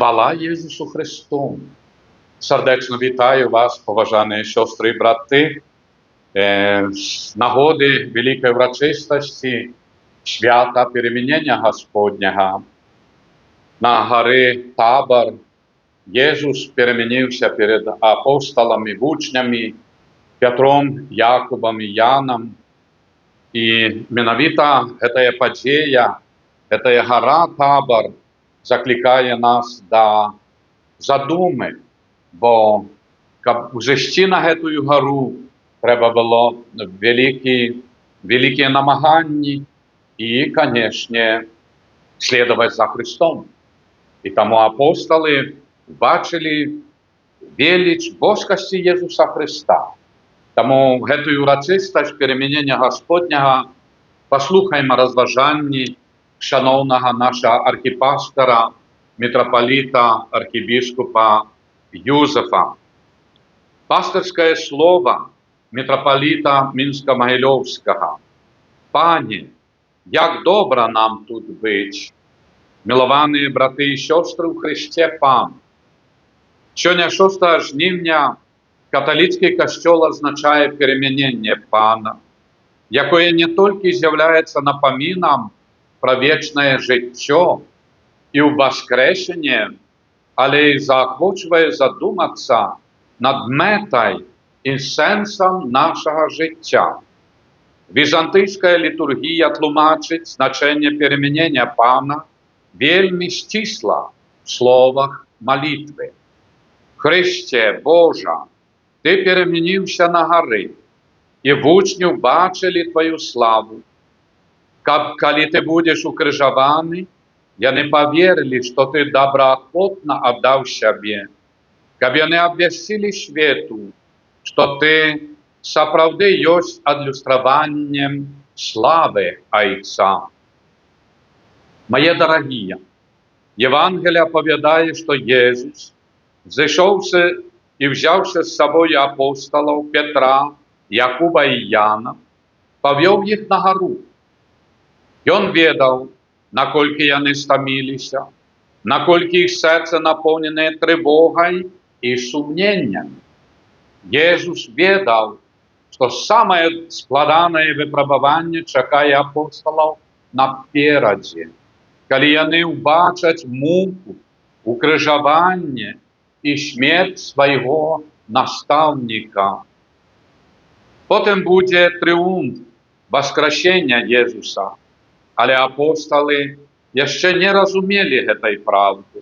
Хвала Єсусу Христу! Сердечно вітаю вас, поважані сестри і брати, з нагоди великої урочистості свята перемінення Господнього. На горі Табор Єсус перемінився перед апостолами, учнями, Петром, Якубом і Яном. І менавіта ця подія, ця гора Табор закликає нас до задуми, бо щоб взійти на цю гору, треба було великі намагання і, звісно, слідувати за Христом. І тому апостоли бачили велич боскості Ісуса Христа. Тому цю урочистость перемінення Господнього послухаємо розважання шановного нашого архіпастора, митрополита, архибископа Юзефа. Пасторське слово митрополита Мінсько-Могилівського. Пане, як добре нам тут бути, миловані брати і сестри у Христі Пан. Сьогодні 6 жнивня католицький костюл означає перемінення Пана, яке не тільки з'являється напомином про вічне життя і воскрешення, але й заохочує задуматися над метою і сенсом нашого життя. Візантійська літургія тлумачить значення перемінення Пана вельми стисло в словах молитви. Христе Божа, Ти перемінився на гори, і в учнів бачили Твою славу. Коли Ти будеш укрижований, я не повірили, що Ти доброохотно отдав себе. Как вони обвестили свету, що Ти справді єсть адлюстрованням слави Отця. Мої дорогі, Євангелія оповідає, що Єсус зійшовся і взявши з собою апостолів Петра, Якуба і Яна, повів їх на гору. Він відав, наскільки вони стомилися, наскільки їх серце наповнене тривогою і сумненням. Єсус відав, що саме складне випробування чекає апостолів напереді, коли вони побачать муку, укрижування і смерть свого наставника. Потім буде тріумф воскресення Єсуса, але апостоли ще не розуміли цієї правди.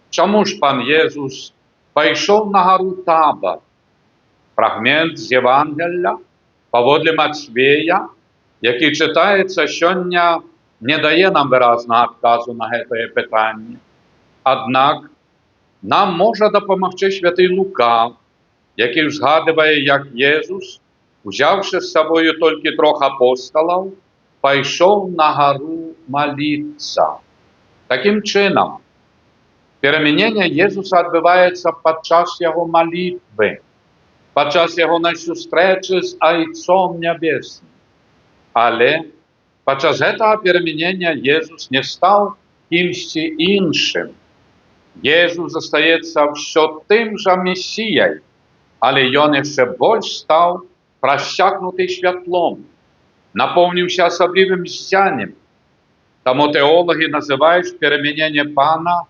Чому ж Пан Єсус пішов на гору Табор? Фрагмент з Євангелія поводле Матвія, який читається сьогодні, не дає нам виразного відказу на це питання. Однак нам може допомогти святий Лука, який згадує, як Єсус, взявши з собою тільки 3 апостолів, пішов на гору молитися. Таким чином, перемінення Єсуса відбувається під час Його молитви, під час Його зустрічі з Отцом Небесним. Але під час цього перемінення Єсус не став кимось іншим. Єсус залишається все тим же Месією, але Він ще більш став просякнутий світлом, наповнився особливим сяєм. Тому теологи називають перемінення Пана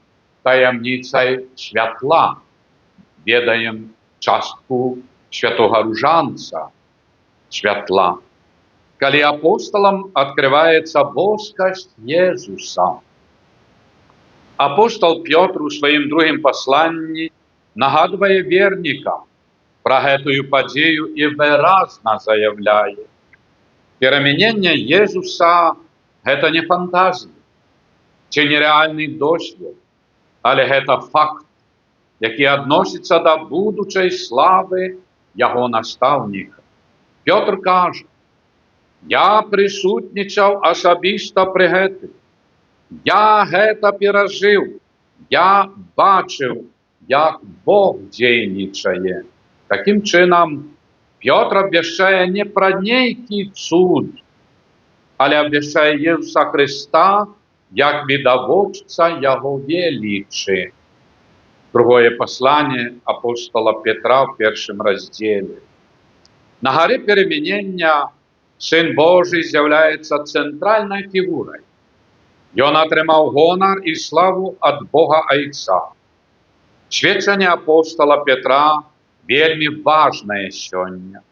таємницею світла. Відаємо частку святого Ружанця світла. Коли апостолам відкривається боскость Єсуса, апостол Петр у своїм другому посланні нагадує вірникам про цю подію і виразно заявляє: перемінення Єсуса – це не фантазія, чи нереальний досвід, але це факт, який відноситься до будучої слави Його наставника. Петр каже: я присутнічав особисто при цьому. Я це пережив, я бачив, як Бог дійничає. Таким чином, Петр обвіщає не про ніякий цуд, але обвіщає Ісуса Христа як відавочця Його величі, Другое послание апостола Петра в 1 разделе. На горі перемінення Син Божий з'являється центральною фігурою. Ён атрымаў гонар і славу ад Бога Айца. Сведчанне апостола Петра вельмі важнае сёння,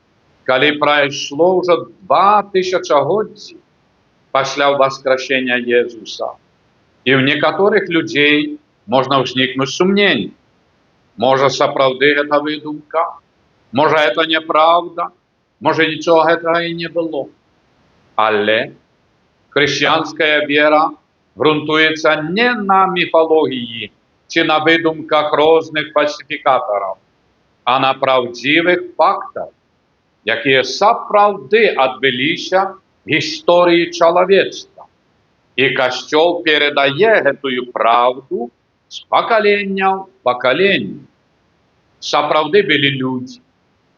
калі прайшло ўжо 2000 годдзі пасля ўваскращення Езуса. І ў некаторых людзей можна ўзнікнуць сумненне. Можа, сапраўды гэта выдумка? Можа, гэта неправда? Можа, нічога гэтага і не было? Але хрысціянская вера грунтуецца не на міфалогіі ці на выдумках розных фальсіфікатараў, а на правдзівых фактах, якія сапраўды адбыліся в гісторыі чалавецтва. І Касцёл перадае гэтую правду з пакалення ў пакаленне. Сапраўды былі людзі,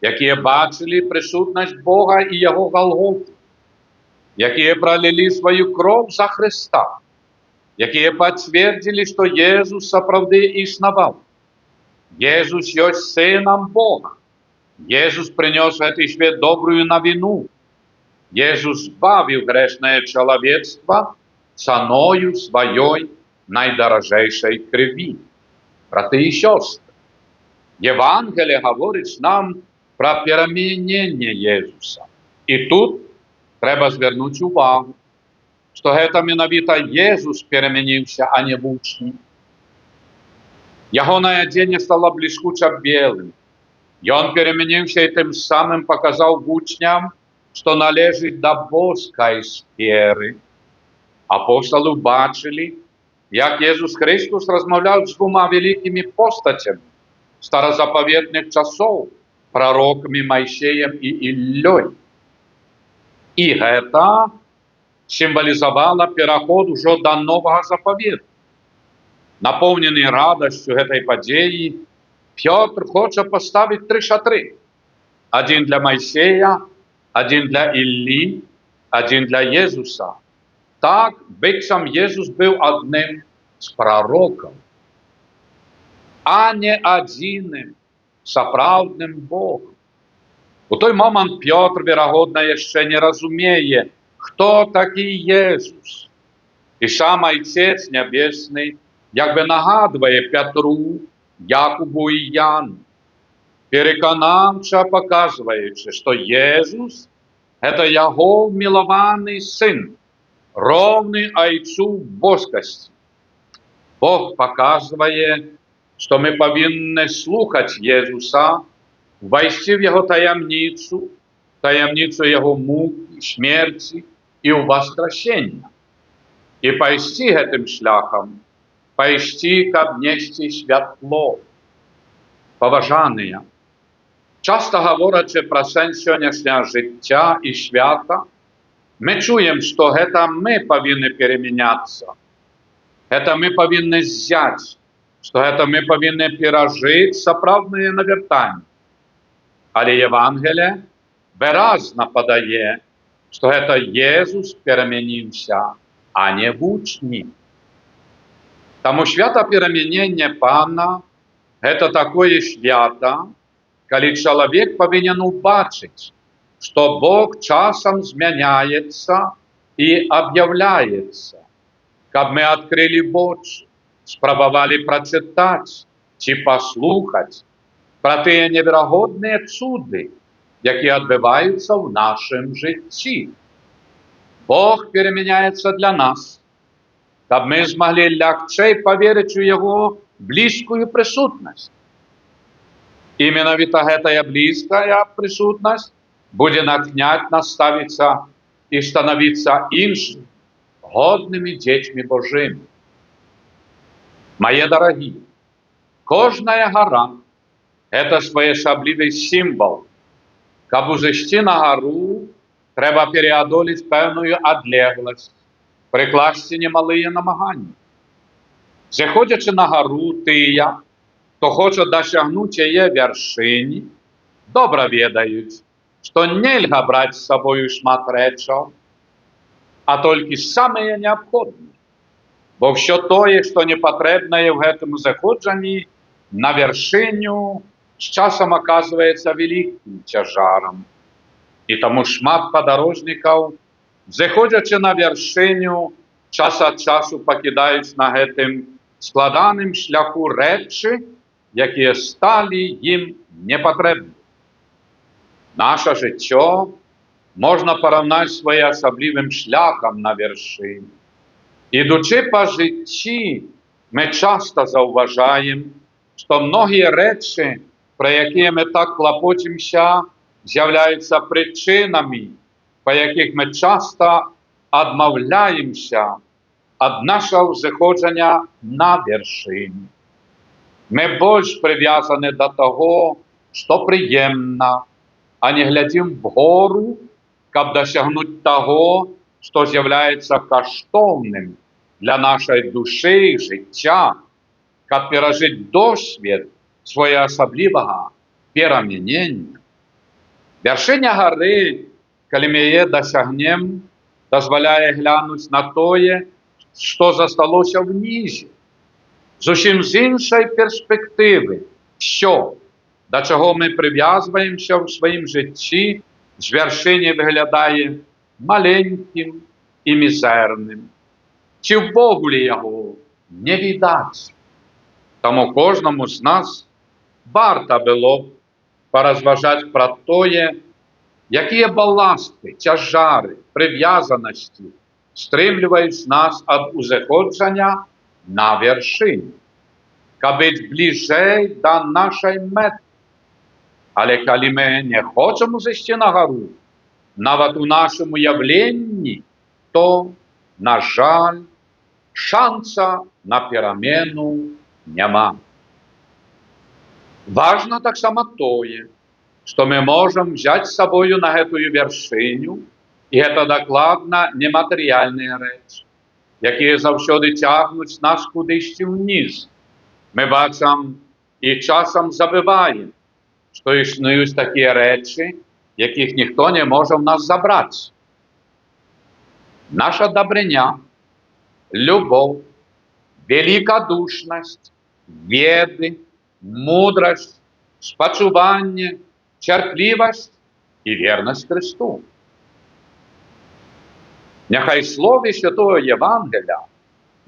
якія бачылі прысутнасць Бога і яго Галгофы, якія пролілі сваю кроў за Хрыста, якія пацвердзілі, што Езус сапраўды існаваў. Езус ёсць Сынам Бога. Езус прынёс у гэты свет добрую навіну. Езус збавіў грэшнае чалавецтва цаною сваёй найдаражэйшай крыві. Браты і сёстры, Евангелие гаворыць нам пра перамяненне Езуса. І тут трэба звярнуць увагу, што гэта менавіта Езус перамяніўся, а не вучні. Ягонае адзенне стало бліскуча белым. Ён перамяніўся і тым самым паказаў вучням, што належыць да боскай сферы. Апосталы бачылі, як Езус Христос размаўляў з двума вялікімі постацямі старазапаветных часоў, прарокамі Майсеем і Іллёй. І гэта сімвалізавала пераход ужо да новага запавету. Напоўнены радасцю гэтай падзеі, Пётр хоча паставіць 3 шатры. Адзін для Майсея, адзін для Іллі, адзін для Езуса. Так, быццам Езус быў адным з прарокаў, а не адзіным сапраўдным Богом. У той момант Пётр, верагодна, яшчэ не разумее, хто такі Езус. І сам Айцец Нябесны як бы нагадвае Пятру, Якубу і Яну, пераканаўча паказваючы, што Езус – гэта яго ўмілаваны сын, роўны Айцу в боскасці. Бог паказвае, што мы павінны слухаць Езуса, увайсці в яго таямніцу, таямніцу яго мукі, смерці і ўваскрасення. І пайсці гэтым шляхам, пайсці, каб несці святло. Паважаныя, часта гаворачы пра сэнс сённяшняга жыцця і свята, мы чуем, што гэта мы павінны перамяняцца, гэта мы павінны ззяць, што гэта мы павінны перажыць сапраўднае навяртанне. Але Евангелие выразна падае, што гэта Езус перамяніўся, а не вучні. Таму свята перамянення Пана – гэта такое свята, калі чалавек павінен убачыць, што Бог часам змяняецца і аб'яўляецца, каб мы адкрылі вочы, спрабавалі прачытаць ці паслухаць пра тыя неверагодныя цуды, якія адбываюцца ў нашым жыцці. Бог перамяняецца для нас, каб мы змаглі лягчэй паверыць у яго блізкую прысутнасць. І менавіта гэтая блізкая прысутнасць будзе натхняць нас ставіцца і станавіцца іншымі, годнымі дзецьмі Божымі. Мае дарагія, кожная гара – гэта своеасаблівы сімвал. Каб узысці на гару, трэба пераадолець пэўную адлегласць, прыкласці немалыя намаганні. Заходзячы на гару, тыя, хто хоча дасягнуць яе вяршыні, добра ведаюць, што нельга браць з сабою шмат рэчаў, а толькі самыя неабходныя. Бо ўсё тое, што непатрэбнае ў гэтым заходжанні, на вяршыню з часам аказваецца вялікім цяжарам. І таму шмат падарожнікаў, зыходзячы на вяршыню, час ад часу пакідаюць на гэтым складаным шляху рэчы, якія сталі ім непатрэбны. Наша жыццё можна параўнаць своеасаблівым шляхам на вяршыню. Ідучы па жыцці, мы часта заўважаем, што многія рэчы, пра якія мы так клапоцімся, з'яўляюцца прычынамі, па якіх мы часта адмаўляемся ад нашага ўзыходжання на вяршыню. Мы больш прывязаны да таго, што прыемна, а не глядзім вгору, каб дасягнуць таго, што з'яўляецца каштоўным для нашай душы і жыцця, каб перажыць досвед своеасаблівага перамянення. Вяршыня гары, калі мы яе дасягнем, дазваляе глянуць на тое, што засталося ўнізе. Зусім з іншай перспектывы. Всё, да чаго мы прывязваемся ў сваім жыцці, з вяршыні выглядае маленькім і мізэрным. Ці ўвогуле яго не відаць. Таму кожнаму з нас варта было б паразважаць пра тое, якія баласты, цяжары, прывязанасці стрымліваюць нас ад узыходжання на вяршыню, каб быць бліжэй да нашай мэты. Але калі мы не хочам узысці на гару, нават у нашым уяўленні, то, на жаль, шанса на перамену няма. Важна таксама тое, што мы можам взяць з сабою на гэтую вяршыню, і гэта дакладна нематэрыяльныя рэчы, якія заўсёды цягнуць нас кудысьці ўніз. Мы бачым і часам забываем, што існуюць такія рэчы, якіх ніхто не можа ў нас забраць. Наша дабрыня, любоў, великодушнасць, веды, мудрасць, спачуванне, цярплівасць і вернасць Христу. Няхай словы святого Євангелія,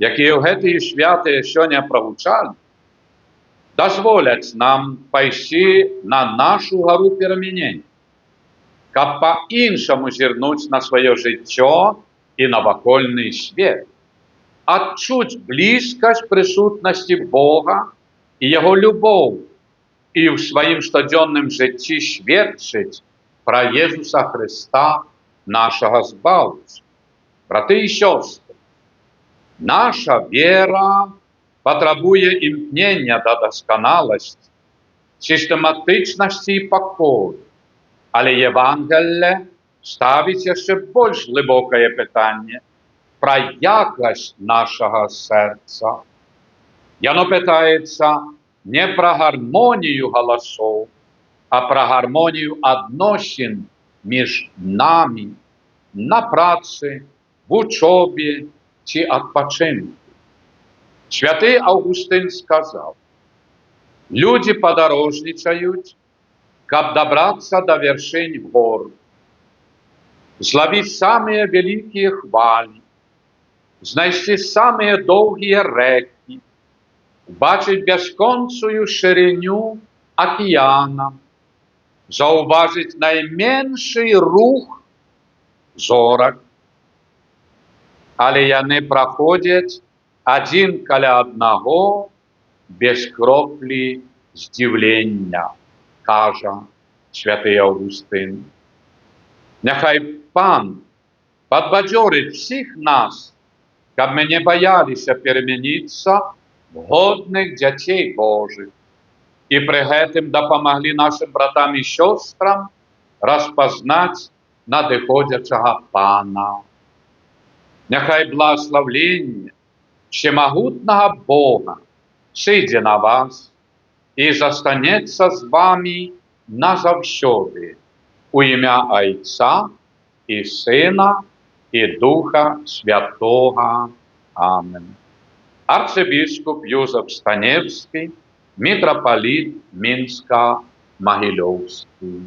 якія ў гэтыя святыя сёння прагучалі, дазволяць нам пайсці на нашу гару перамянення, каб па-іншаму зірнуць на сваё жыццё і навакольны свет, адчуць блізкасць прысутнасці Бога і Яго любоў, і ў сваім штодзённым жыцці сведчыць пра Езуса Христа, нашага збаўцы. Браты і сёстры, наша вера патрабуе імкнення да дасканаласці, сістэматычнасці і пакоры, але Євангелле ставіць яшчэ больш глыбокае пытанне пра якасць нашага сэрца. Яно пытаецца не пра гармонію галасоў, а пра гармонію адносін між намі на працы, вучобе ці адпачынку. Святы Аўгустын сказаў: людзі падарожнічаюць, каб дабрацца да вяршынь гор, злавіць самыя вялікія хвалі, знайсці самыя доўгія рэкі, убачыць бясконцую шырыню акіяна, заўважыць найменшы рух зорак. Але яны праходзяць адзін каля аднаго без кроплі здзіўлення, кажа святы Аўгустын. Няхай Пан падбадзёрыць всіх нас, каб мы не баяліся перамяніцца в годных дзяцей Божых, і пры гэтым дапамаглі нашым братам і сёстрам распазнаць надыходзячага Пана. Няхай благословленне всемагутнага Бога сыдзе на вас і застанецца з вами назаўсёды у імя Айца і Сына і Духа Святога. Амен. Арцыбіскуп Юзеф Станевскі митрополит Минска Могилевский.